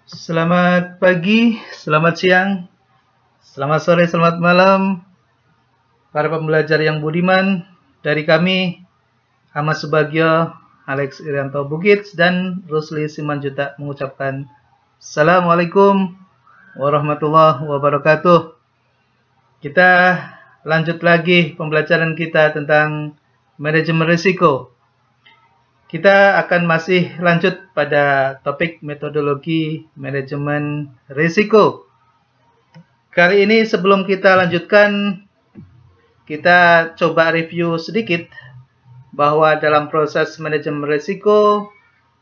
Selamat pagi, selamat siang, selamat sore, selamat malam, para pembelajar yang budiman. Dari kami, Ahmad Subagio, Alex Irianto Bugits, dan Rusli Simanjuta mengucapkan Assalamualaikum warahmatullahi wabarakatuh. Kita lanjut lagi pembelajaran kita tentang manajemen risiko. Kita akan masih lanjut pada topik metodologi manajemen risiko. Kali ini sebelum kita lanjutkan, kita coba review sedikit bahwa dalam proses manajemen risiko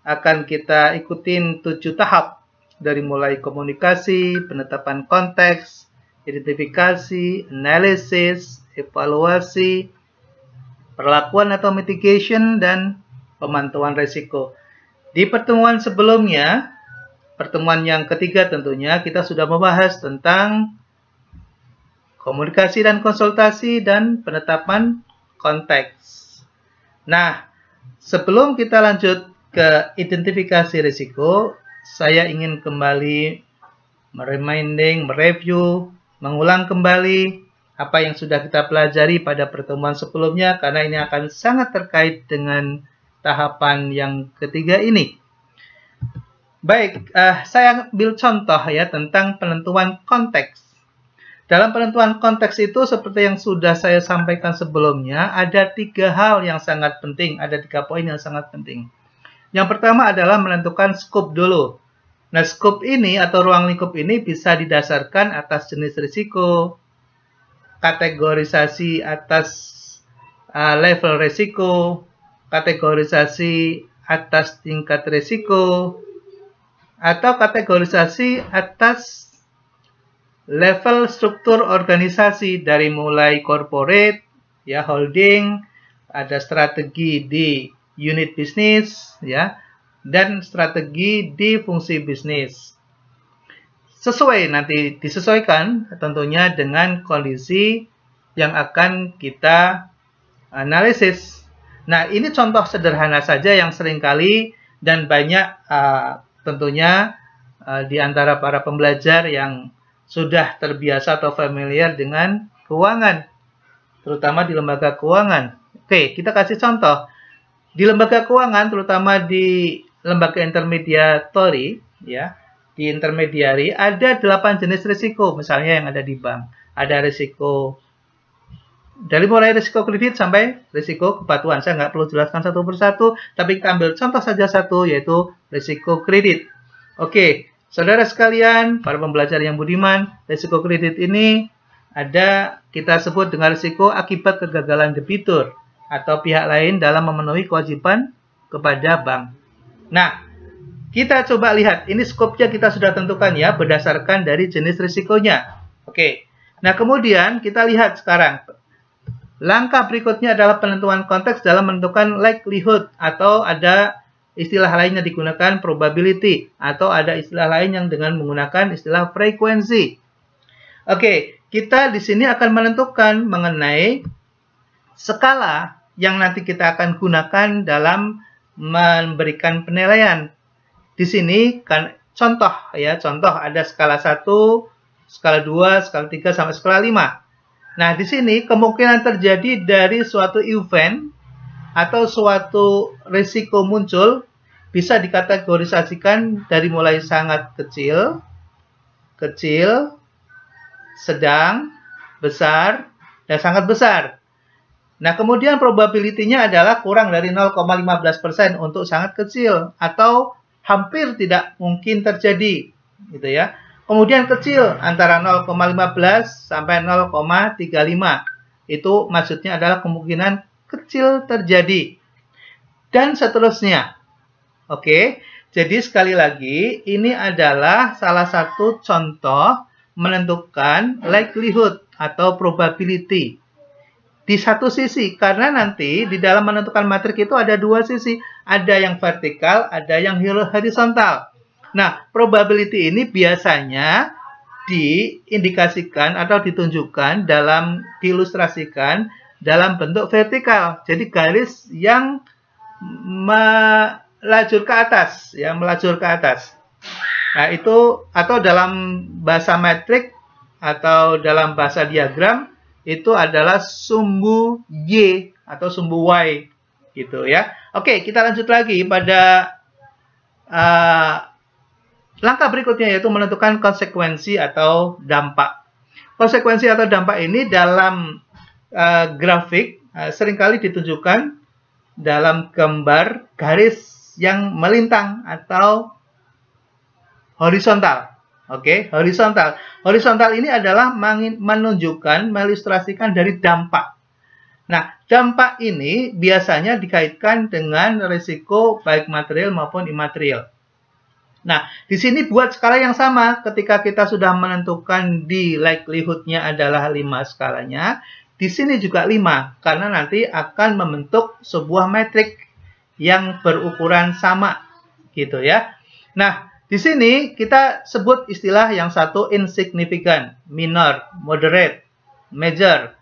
akan kita ikutin 7 tahap dari mulai komunikasi, penetapan konteks, identifikasi, analisis, evaluasi, perlakuan atau mitigation, dan pemantauan risiko. Di pertemuan sebelumnya, pertemuan yang ketiga tentunya, kita sudah membahas tentang komunikasi dan konsultasi dan penetapan konteks. Nah, sebelum kita lanjut ke identifikasi risiko, saya ingin kembali mereview, mengulang kembali apa yang sudah kita pelajari pada pertemuan sebelumnya, karena ini akan sangat terkait dengan tahapan yang ketiga ini. Baik, saya ambil contoh ya tentang penentuan konteks. Dalam penentuan konteks itu seperti yang sudah saya sampaikan sebelumnya, ada 3 hal yang sangat penting, ada 3 poin yang sangat penting. Yang pertama adalah menentukan skop dulu. Nah, skop ini atau ruang lingkup ini bisa didasarkan atas jenis risiko, kategorisasi atas level risiko, kategorisasi atas tingkat risiko, atau kategorisasi atas level struktur organisasi dari mulai corporate, ya holding, ada strategi di unit bisnis, ya, dan strategi di fungsi bisnis. Sesuai nanti disesuaikan tentunya dengan kondisi yang akan kita analisis. Nah, ini contoh sederhana saja yang seringkali dan banyak tentunya di antara para pembelajar yang sudah terbiasa atau familiar dengan keuangan, terutama di lembaga keuangan. Oke, kita kasih contoh. Di lembaga keuangan, terutama di lembaga intermediary, ya, di intermediary ada 8 jenis risiko, misalnya yang ada di bank. Ada risiko dari mulai risiko kredit sampai risiko kepatuhan. Saya nggak perlu jelaskan satu persatu, tapi kita ambil contoh saja satu, yaitu risiko kredit. Oke, saudara sekalian, para pembelajar yang budiman, risiko kredit ini ada kita sebut dengan risiko akibat kegagalan debitur atau pihak lain dalam memenuhi kewajiban kepada bank. Nah, kita coba lihat, ini skopnya kita sudah tentukan ya, berdasarkan dari jenis risikonya. Oke, nah kemudian kita lihat sekarang. Langkah berikutnya adalah penentuan konteks dalam menentukan likelihood, atau ada istilah lainnya digunakan probability, atau ada istilah lain yang dengan menggunakan istilah frekuensi. Oke, kita di sini akan menentukan mengenai skala yang nanti kita akan gunakan dalam memberikan penilaian. Di sini kan contoh ya, contoh ada skala 1, skala 2, skala 3 sampai skala 5. Nah, di sini kemungkinan terjadi dari suatu event atau suatu risiko muncul bisa dikategorisasikan dari mulai sangat kecil, sedang, besar, dan sangat besar. Nah, kemudian probability-nya adalah kurang dari 0,15% untuk sangat kecil atau hampir tidak mungkin terjadi, gitu ya. Kemudian kecil antara 0,15 sampai 0,35. Itu maksudnya adalah kemungkinan kecil terjadi. Dan seterusnya. Oke, jadi sekali lagi ini adalah salah satu contoh menentukan likelihood atau probability. Di satu sisi, karena nanti di dalam menentukan matrik itu ada 2 sisi. Ada yang vertikal, ada yang horizontal. Nah, probability ini biasanya diindikasikan atau ditunjukkan diilustrasikan dalam bentuk vertikal. Jadi garis yang melajur ke atas, ya, melajur ke atas. Nah, itu atau dalam bahasa metrik atau dalam bahasa diagram itu adalah sumbu Y atau sumbu Y gitu ya. Oke, kita lanjut lagi pada langkah berikutnya, yaitu menentukan konsekuensi atau dampak. Konsekuensi atau dampak ini dalam grafik seringkali ditunjukkan dalam gambar garis yang melintang atau horizontal. Oke, horizontal. Horizontal ini adalah menunjukkan, mengilustrasikan dari dampak. Nah, dampak ini biasanya dikaitkan dengan risiko baik material maupun imaterial. Nah, di sini buat skala yang sama. Ketika kita sudah menentukan di likelihood-nya adalah 5 skalanya, di sini juga 5, karena nanti akan membentuk sebuah metrik yang berukuran sama, gitu ya. Nah, di sini kita sebut istilah yang satu insignificant, minor, moderate, major,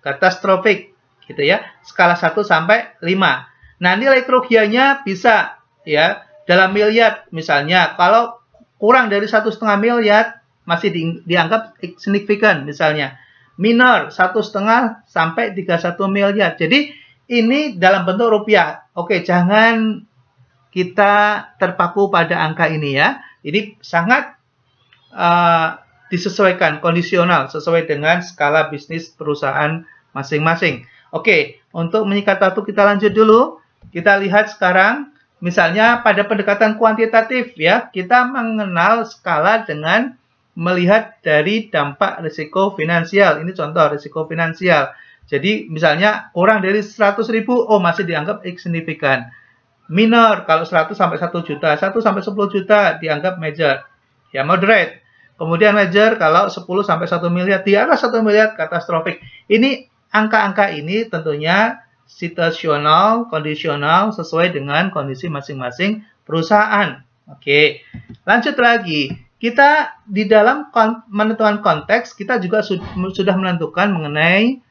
catastrophic, gitu ya. Skala 1 sampai 5. Nah, nilai kerugiannya bisa ya dalam miliar misalnya. Kalau kurang dari 1,5 miliar masih dianggap signifikan misalnya. Minor 1,5 sampai 31 miliar. Jadi ini dalam bentuk rupiah. Oke, jangan kita terpaku pada angka ini ya. Ini sangat disesuaikan, kondisional, sesuai dengan skala bisnis perusahaan masing-masing. Oke, untuk menyikat waktu kita lanjut dulu. Kita lihat sekarang, misalnya pada pendekatan kuantitatif ya, kita mengenal skala dengan melihat dari dampak risiko finansial. Ini contoh risiko finansial. Jadi misalnya kurang dari 100.000, oh masih dianggap signifikan. Minor kalau 100 sampai 1 juta, 1 sampai 10 juta dianggap major. Ya, moderate. Kemudian major kalau 10 sampai 1 miliar, di atas 1 miliar catastrophic. Ini angka-angka ini tentunya situasional, kondisional sesuai dengan kondisi masing-masing perusahaan. Oke. Lanjut lagi. Kita di dalam menentukan konteks, kita juga sudah menentukan mengenai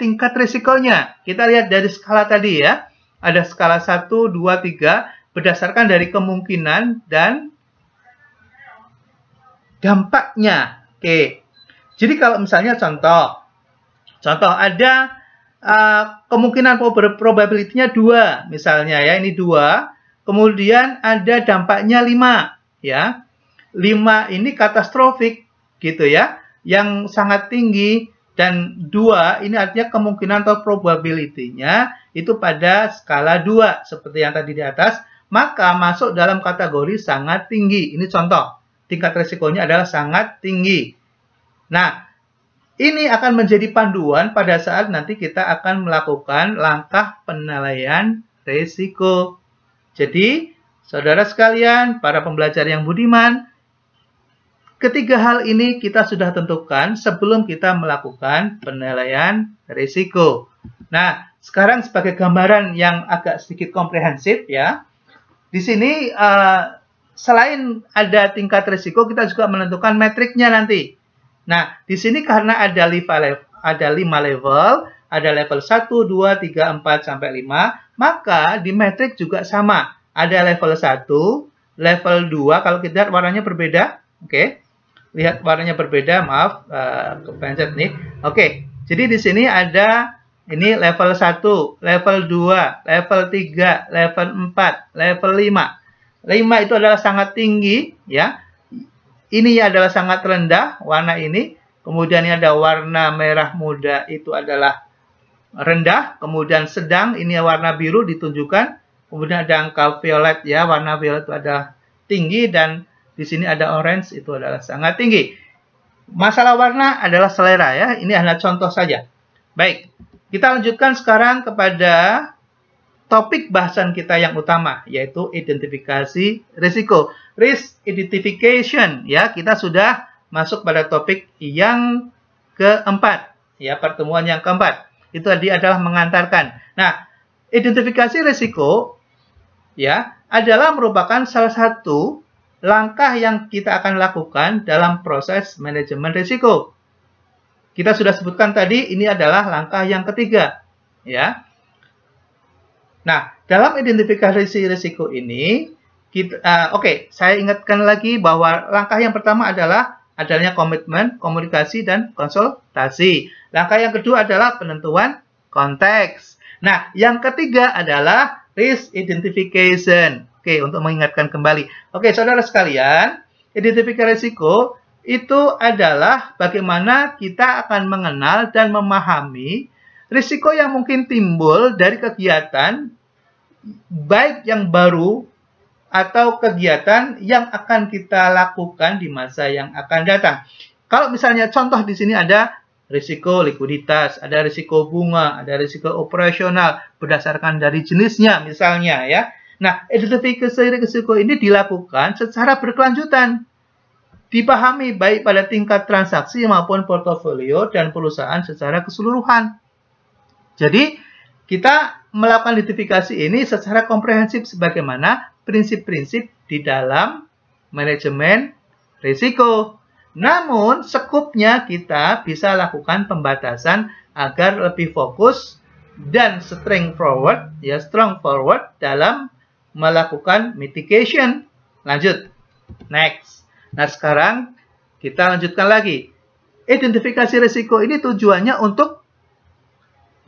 tingkat risikonya. Kita lihat dari skala tadi ya. Ada skala 1, 2, 3 berdasarkan dari kemungkinan dan dampaknya. Oke. Jadi kalau misalnya contoh ada kemungkinan probability-nya 2 misalnya ya, ini 2. Kemudian ada dampaknya 5 ya. 5 ini katastrofik gitu ya, yang sangat tinggi, dan 2 ini artinya kemungkinan atau probability-nya itu pada skala 2 seperti yang tadi di atas, maka masuk dalam kategori sangat tinggi. Ini contoh, tingkat risikonya adalah sangat tinggi. Nah, ini akan menjadi panduan pada saat nanti kita akan melakukan langkah penilaian risiko. Jadi, saudara sekalian, para pembelajar yang budiman, ketiga hal ini kita sudah tentukan sebelum kita melakukan penilaian risiko. Nah, sekarang sebagai gambaran yang agak sedikit komprehensif ya, di sini selain ada tingkat risiko, kita juga menentukan metriknya nanti. Nah, di sini karena ada 5 level, ada level 1, 2, 3, 4, sampai 5, maka di metrik juga sama. Ada level 1, level 2, kalau kita lihat warnanya berbeda, oke. Lihat warnanya berbeda, maaf, kepencet nih. Oke, jadi di sini ada ini level 1, level 2, level 3, level 4, level 5. 5 itu adalah sangat tinggi, ya. Ini adalah sangat rendah, warna ini. Kemudian ini ada warna merah muda, itu adalah rendah. Kemudian sedang, ini warna biru ditunjukkan. Kemudian ada angka violet, ya. Warna violet itu adalah tinggi, dan di sini ada orange, itu adalah sangat tinggi. Masalah warna adalah selera ya. Ini hanya contoh saja. Baik, kita lanjutkan sekarang kepada topik bahasan kita yang utama, yaitu identifikasi risiko. Risk identification ya. Kita sudah masuk pada topik yang keempat. Ya, pertemuan yang keempat. Itu tadi adalah mengantarkan. Nah, identifikasi risiko ya adalah merupakan salah satu langkah yang kita akan lakukan dalam proses manajemen risiko. Kita sudah sebutkan tadi, ini adalah langkah yang ketiga. Ya. Nah, dalam identifikasi risiko ini, Oke, saya ingatkan lagi bahwa langkah yang pertama adalah adanya komitmen, komunikasi, dan konsultasi. Langkah yang kedua adalah penentuan konteks. Nah, yang ketiga adalah risk identification. Oke, untuk mengingatkan kembali. Oke, saudara sekalian, identifikasi risiko itu adalah bagaimana kita akan mengenal dan memahami risiko yang mungkin timbul dari kegiatan, baik yang baru atau kegiatan yang akan kita lakukan di masa yang akan datang. Kalau misalnya contoh di sini ada risiko likuiditas, ada risiko bunga, ada risiko operasional berdasarkan dari jenisnya misalnya ya. Nah, identifikasi risiko ini dilakukan secara berkelanjutan. Dipahami baik pada tingkat transaksi maupun portofolio dan perusahaan secara keseluruhan. Jadi, kita melakukan identifikasi ini secara komprehensif sebagaimana prinsip-prinsip di dalam manajemen risiko. Namun, sekupnya kita bisa lakukan pembatasan agar lebih fokus dan strong forward dalam melakukan mitigation. Lanjut. Next. Nah, sekarang kita lanjutkan lagi. Identifikasi risiko ini tujuannya untuk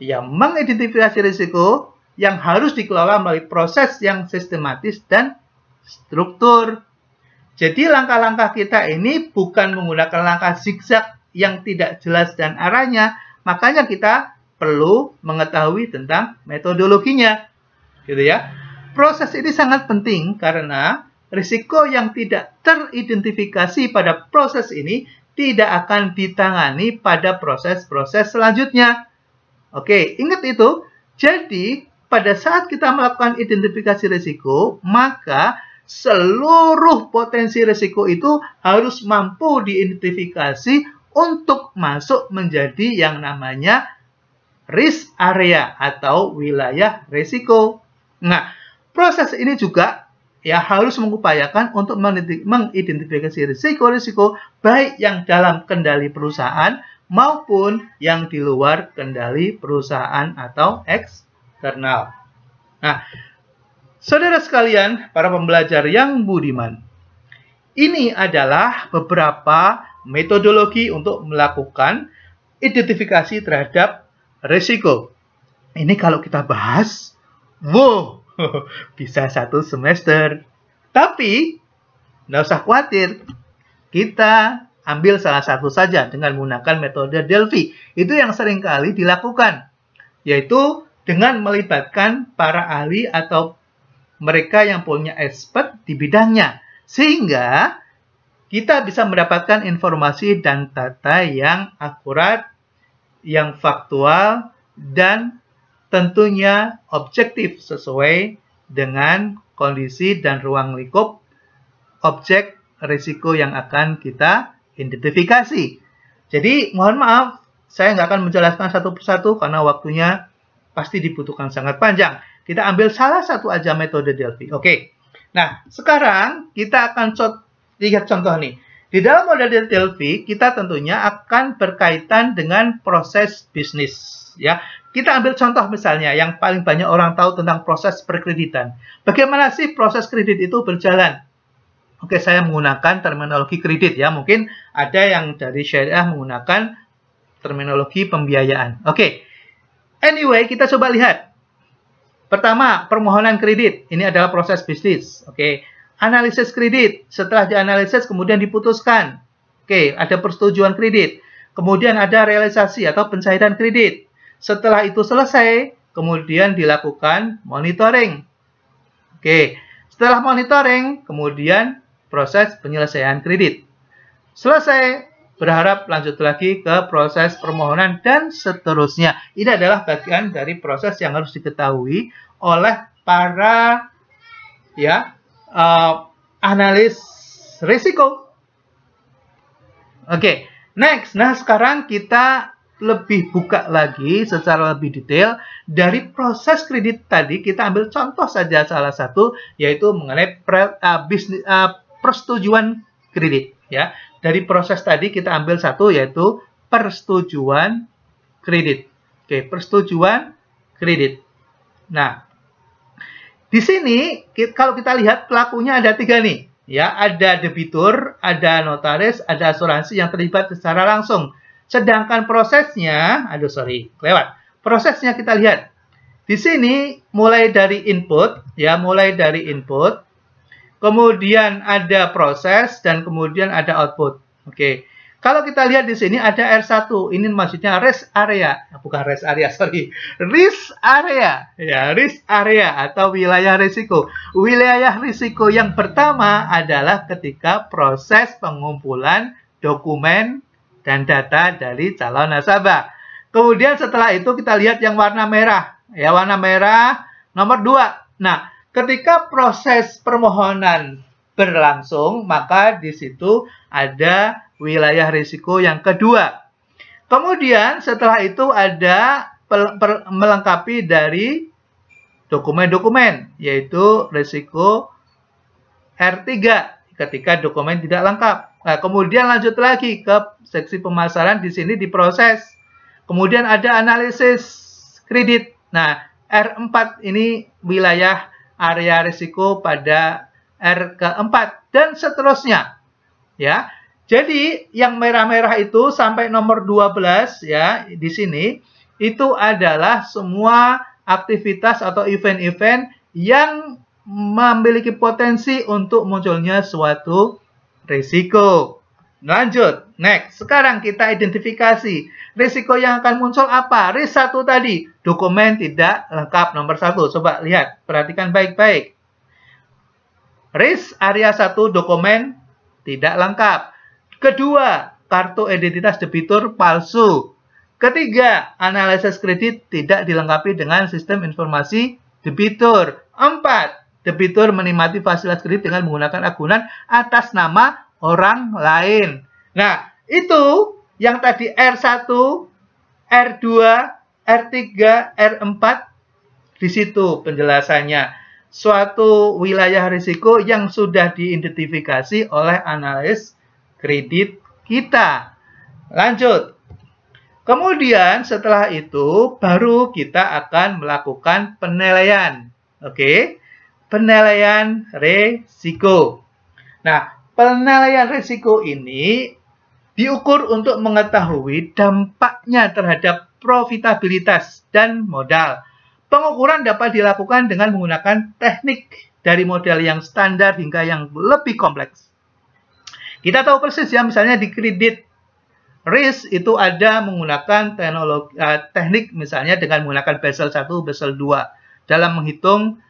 mengidentifikasi risiko yang harus dikelola melalui proses yang sistematis dan struktur. Jadi langkah-langkah kita ini bukan menggunakan langkah zigzag yang tidak jelas dan arahnya, makanya kita perlu mengetahui tentang metodologinya. Gitu ya. Proses ini sangat penting karena risiko yang tidak teridentifikasi pada proses ini tidak akan ditangani pada proses-proses selanjutnya. Oke, ingat itu. Jadi, pada saat kita melakukan identifikasi risiko, maka seluruh potensi risiko itu harus mampu diidentifikasi untuk masuk menjadi yang namanya risk area atau wilayah risiko. Nah, proses ini juga harus mengupayakan untuk mengidentifikasi risiko-risiko baik yang dalam kendali perusahaan maupun yang di luar kendali perusahaan atau eksternal. Nah, saudara sekalian, para pembelajar yang budiman, ini adalah beberapa metodologi untuk melakukan identifikasi terhadap risiko. Ini kalau kita bahas, wow, bisa 1 semester. Tapi, nggak usah khawatir. Kita ambil salah satu saja dengan menggunakan metode Delphi. Itu yang seringkali dilakukan. Yaitu dengan melibatkan para ahli atau mereka yang punya expert di bidangnya. Sehingga kita bisa mendapatkan informasi dan data yang akurat, yang faktual, dan tentunya objektif sesuai dengan kondisi dan ruang lingkup objek risiko yang akan kita identifikasi. Jadi, mohon maaf, saya nggak akan menjelaskan satu persatu karena waktunya pasti dibutuhkan sangat panjang. Kita ambil salah satu aja metode Delphi. Oke. Nah, sekarang kita akan lihat contoh nih. Di dalam model Delphi, kita tentunya akan berkaitan dengan proses bisnis. Ya, kita ambil contoh misalnya yang paling banyak orang tahu tentang proses perkreditan. Bagaimana sih proses kredit itu berjalan? Oke, saya menggunakan terminologi kredit ya. Mungkin ada yang dari syariah menggunakan terminologi pembiayaan. Oke. Anyway, kita coba lihat. Pertama, permohonan kredit. Ini adalah proses bisnis. Oke. Analisis kredit. Setelah dianalisis, kemudian diputuskan. Oke, ada persetujuan kredit. Kemudian ada realisasi atau pencairan kredit. Setelah itu selesai, kemudian dilakukan monitoring. Oke. Setelah monitoring, kemudian proses penyelesaian kredit. Selesai, berharap lanjut lagi ke proses permohonan dan seterusnya. Ini adalah bagian dari proses yang harus diketahui oleh para analis risiko. Oke, next. Nah, sekarang kita lebih buka lagi secara lebih detail dari proses kredit tadi. Kita ambil contoh saja salah satu, yaitu mengenai persetujuan kredit. Ya, dari proses tadi kita ambil satu, yaitu persetujuan kredit. Oke, persetujuan kredit. Nah, Di sini kalau kita lihat pelakunya ada 3 nih, ya, ada debitur, ada notaris, ada asuransi yang terlibat secara langsung. Sedangkan prosesnya, prosesnya kita lihat. Di sini mulai dari input, ya, kemudian ada proses dan kemudian ada output. Oke. Kalau kita lihat di sini ada R1, ini maksudnya risk area, risk area, ya, risk area atau wilayah risiko. Wilayah risiko yang pertama adalah ketika proses pengumpulan dokumen dan data dari calon nasabah. Kemudian setelah itu kita lihat yang warna merah, ya, warna merah nomor 2. Nah, ketika proses permohonan berlangsung, maka di situ ada wilayah risiko yang kedua. Kemudian setelah itu ada melengkapi dari dokumen-dokumen, yaitu risiko R3 ketika dokumen tidak lengkap. Nah, kemudian lanjut lagi ke seksi pemasaran, di sini diproses. Kemudian ada analisis kredit. Nah, R4 ini wilayah area risiko pada R keempat dan seterusnya. Ya. Jadi yang merah-merah itu sampai nomor 12, ya, di sini itu adalah semua aktivitas atau event-event yang memiliki potensi untuk munculnya suatu risiko. Lanjut, next. Sekarang kita identifikasi risiko yang akan muncul apa? Risk 1 tadi, dokumen tidak lengkap nomor 1. Coba lihat, perhatikan baik-baik. Risk area 1, dokumen tidak lengkap. Kedua, kartu identitas debitur palsu. Ketiga, analisis kredit tidak dilengkapi dengan sistem informasi debitur. 4, debitur menikmati fasilitas kredit dengan menggunakan agunan atas nama orang lain. Nah, itu yang tadi R1, R2, R3, R4, di situ penjelasannya. Suatu wilayah risiko yang sudah diidentifikasi oleh analis kredit kita. Lanjut. Kemudian setelah itu baru kita akan melakukan penilaian. Oke. Penilaian risiko. Nah, penilaian risiko ini diukur untuk mengetahui dampaknya terhadap profitabilitas dan modal. Pengukuran dapat dilakukan dengan menggunakan teknik dari model yang standar hingga yang lebih kompleks. Kita tahu persis ya, misalnya di kredit risk itu ada menggunakan teknik misalnya dengan menggunakan Basel 1, Basel 2 dalam menghitung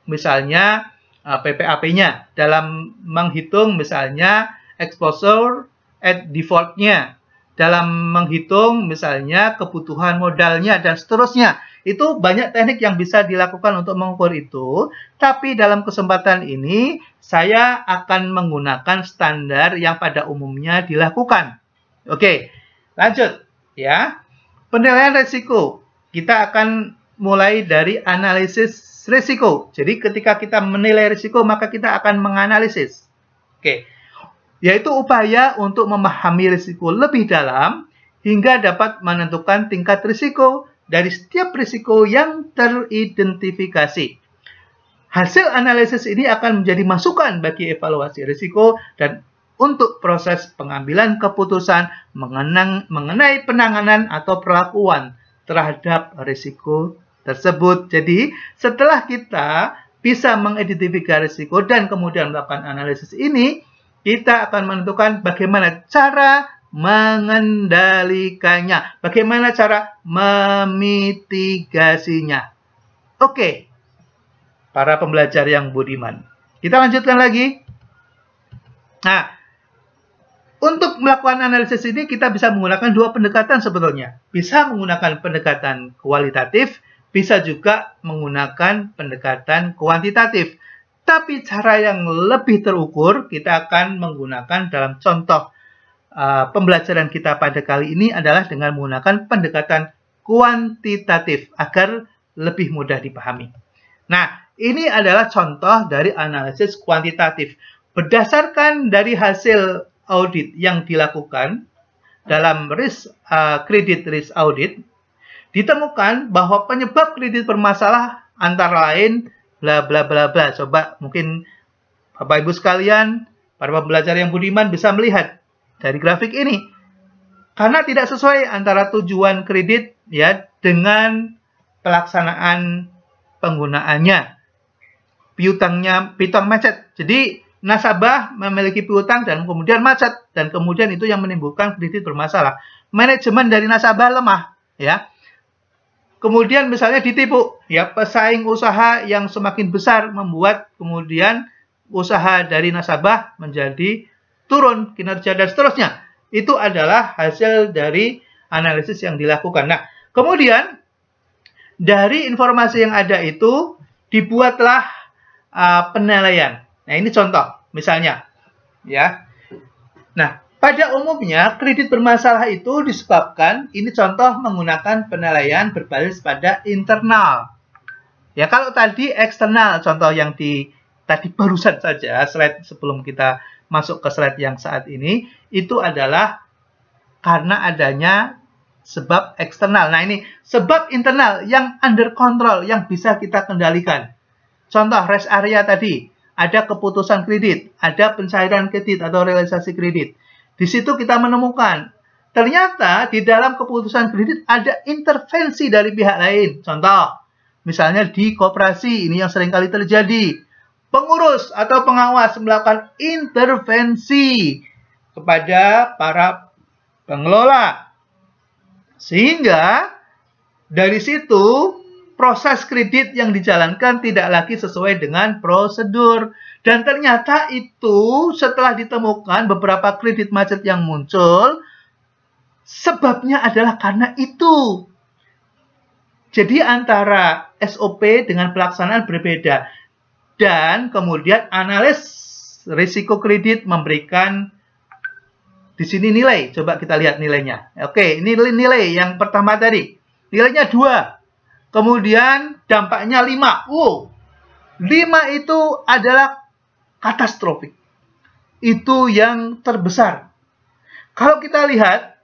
misalnya PPAP-nya, dalam menghitung misalnya exposure at default-nya, dalam menghitung misalnya kebutuhan modalnya dan seterusnya. Itu banyak teknik yang bisa dilakukan untuk mengukur itu, tapi dalam kesempatan ini saya akan menggunakan standar yang pada umumnya dilakukan. Oke, lanjut ya. Penilaian risiko. Kita akan mulai dari analisis risiko. Jadi ketika kita menilai risiko, maka kita akan menganalisis. Oke. Yaitu upaya untuk memahami risiko lebih dalam hingga dapat menentukan tingkat risiko dari setiap risiko yang teridentifikasi. Hasil analisis ini akan menjadi masukan bagi evaluasi risiko dan untuk proses pengambilan keputusan mengenai penanganan atau perlakuan terhadap risiko tersebut. Jadi, setelah kita bisa mengidentifikasi risiko dan kemudian melakukan analisis ini, kita akan menentukan bagaimana cara mengendalikannya, bagaimana cara memitigasinya. Oke, para pembelajar yang budiman. Kita lanjutkan lagi. Nah, untuk melakukan analisis ini kita bisa menggunakan dua pendekatan sebetulnya. Bisa menggunakan pendekatan kualitatif, bisa juga menggunakan pendekatan kuantitatif. Tapi cara yang lebih terukur kita akan menggunakan dalam contoh pembelajaran kita pada kali ini adalah dengan menggunakan pendekatan kuantitatif agar lebih mudah dipahami. Nah, ini adalah contoh dari analisis kuantitatif. Berdasarkan dari hasil audit yang dilakukan dalam credit risk audit, ditemukan bahwa penyebab kredit bermasalah antara lain bla bla bla bla. Coba mungkin Bapak Ibu sekalian, para pembelajar yang budiman bisa melihat dari grafik ini. Karena tidak sesuai antara tujuan kredit ya dengan pelaksanaan penggunaannya. Piutang macet. Jadi nasabah memiliki piutang dan kemudian macet, dan kemudian itu yang menimbulkan kredit bermasalah. Manajemen dari nasabah lemah, ya. Kemudian misalnya ditipu, ya, pesaing usaha yang semakin besar membuat kemudian usaha dari nasabah menjadi turun kinerja dan seterusnya. Itu adalah hasil dari analisis yang dilakukan. Nah, kemudian dari informasi yang ada itu dibuatlah penilaian. Nah, ini contoh, misalnya, ya. Nah, pada umumnya kredit bermasalah itu disebabkan, ini contoh menggunakan penilaian berbasis pada internal. Ya, kalau tadi eksternal, contoh yang tadi barusan saja, slide sebelum kita masuk ke slide yang saat ini, itu adalah karena adanya sebab eksternal. Nah, ini sebab internal yang under control, yang bisa kita kendalikan. Contoh rest area tadi, ada keputusan kredit, ada pencairan kredit atau realisasi kredit. Di situ kita menemukan, ternyata di dalam keputusan kredit ada intervensi dari pihak lain. Contoh, misalnya di koperasi, ini yang seringkali terjadi. Pengurus atau pengawas melakukan intervensi kepada para pengelola. Sehingga dari situ proses kredit yang dijalankan tidak lagi sesuai dengan prosedur. Dan ternyata itu setelah ditemukan beberapa kredit macet yang muncul, sebabnya adalah karena itu. Jadi antara SOP dengan pelaksanaan berbeda. Dan kemudian analis risiko kredit memberikan di sini nilai. Coba kita lihat nilainya. Oke, ini nilai yang pertama tadi. Nilainya 2. Kemudian dampaknya 5. 5 itu adalah katastrofik. Itu yang terbesar. Kalau kita lihat,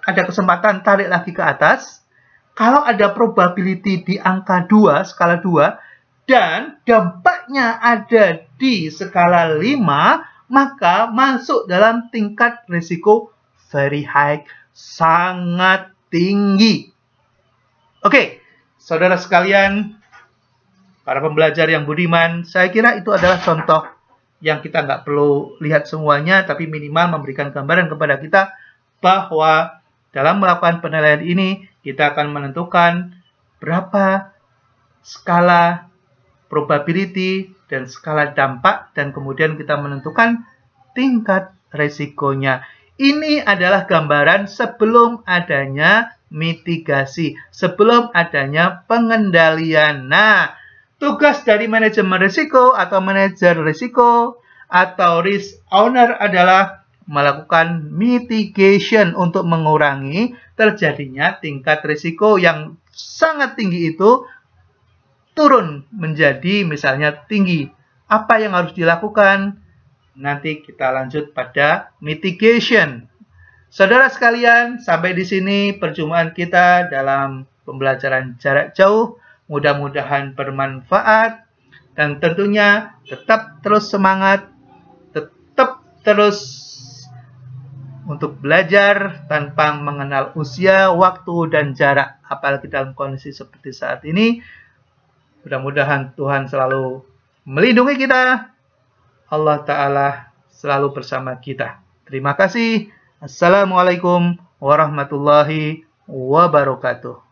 ada kesempatan tarik lagi ke atas. Kalau ada probability di angka 2, skala 2, dan dampaknya ada di skala 5, maka masuk dalam tingkat risiko very high, sangat tinggi. Oke. Saudara sekalian, para pembelajar yang budiman, saya kira itu adalah contoh yang kita nggak perlu lihat semuanya, tapi minimal memberikan gambaran kepada kita bahwa dalam melakukan penilaian ini, kita akan menentukan berapa skala probability dan skala dampak, dan kemudian kita menentukan tingkat resikonya. Ini adalah gambaran sebelum adanya mitigasi, sebelum adanya pengendalian. Nah, tugas dari manajemen risiko atau manajer risiko atau risk owner adalah melakukan mitigation untuk mengurangi terjadinya tingkat risiko yang sangat tinggi itu turun menjadi misalnya tinggi. Apa yang harus dilakukan? Nanti kita lanjut pada mitigation. Saudara sekalian, sampai di sini perjumpaan kita dalam pembelajaran jarak jauh. Mudah-mudahan bermanfaat. Dan tentunya tetap terus semangat. Tetap terus untuk belajar tanpa mengenal usia, waktu, dan jarak. Apalagi dalam kondisi seperti saat ini. Mudah-mudahan Tuhan selalu melindungi kita. Allah Ta'ala selalu bersama kita. Terima kasih. Assalamualaikum warahmatullahi wabarakatuh.